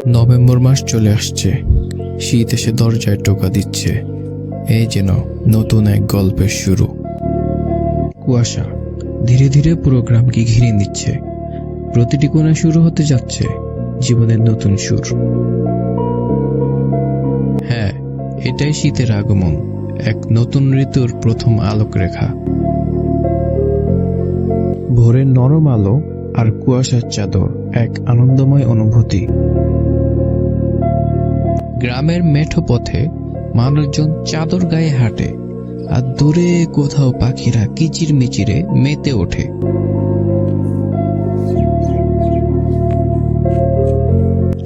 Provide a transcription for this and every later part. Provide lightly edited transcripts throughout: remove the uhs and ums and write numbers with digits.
November মাস চলে আসছে, শীত এসে দরজায় টোকা দিচ্ছে। এই যেন নতুন এক গল্পের শুরু। কুয়াশা ধীরে ধীরে পুরো গ্রামকে ঘিরে নিচ্ছে। প্রতিটি কোণে শুরু হতে যাচ্ছে জীবনের নতুন সুর। হ্যাঁ, এটাই শীতের আগমন, এক নতুন ঋতুর প্রথম আলোকরেখা। ভোরের নরম আলো আর কুয়াশার চাদর, এক আনন্দময় অনুভূতি। গ্রামের মেঠো পথে মানুষজন চাদর গায়ে হাঁটে, আর দূরে কোথাও পাখিরা কিচির মিচিরে মেতে ওঠে।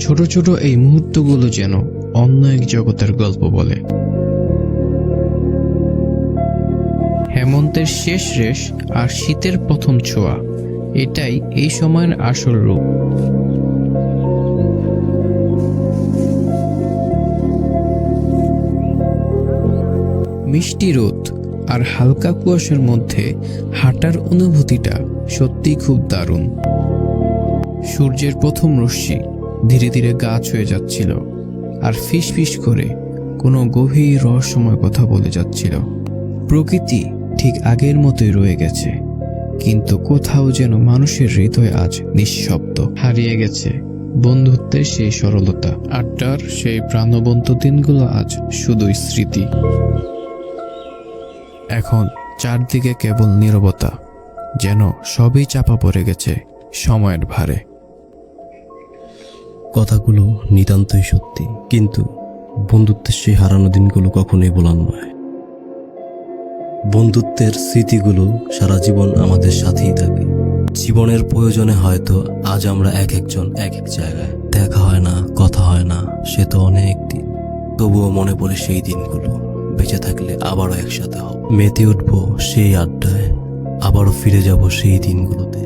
ছোট ছোট এই মুহূর্তগুলো যেন অন্য এক জগতের গল্প বলে। হেমন্তের শেষ রেশ আর শীতের প্রথম ছোঁয়া, এটাই এই সময়ের আসল রূপ। মিষ্টি রোদ আর হালকা কুয়াশার মধ্যে হাঁটার অনুভূতিটা সত্যিই খুব দারুণ। সূর্যের প্রথম রশ্মি ধীরে ধীরে গা ছুঁয়ে যাচ্ছিল, আর ফিস ফিস করে কোনো গভীর রহস্যময় কথা বলে যাচ্ছিল। প্রকৃতি ঠিক আগের মতোই রয়ে গেছে, কিন্তু কোথাও যেন মানুষের হৃদয় আজ নিঃশব্দ। হারিয়ে গেছে বন্ধুত্বের সেই সরলতা, আড্ডার সেই প্রাণবন্ত দিনগুলো আজ শুধুই স্মৃতি। এখন চারদিকে কেবল নীরবতা, যেন সবই চাপা পড়ে গেছে সময়ের ভারে। কথাগুলো নিতান্তই সত্যি, কিন্তু বন্ধুত্বের সেই হারানো দিনগুলো কখনোই ভোলার নয়। বন্ধুত্বের স্মৃতিগুলো সারা জীবন আমাদের সাথেই থাকে। জীবনের প্রয়োজনে হয়তো আজ আমরা এক একজন এক এক জায়গায়, দেখা হয় না, কথা হয় না, সে তো অনেক দিন। তবুও মনে পড়ে সেই দিনগুলো। বেঁচে থাকলে আবারও একসাথে হব, মেতে উঠবো সেই আড্ডায়, আবারও ফিরে যাব সেই দিনগুলোতে।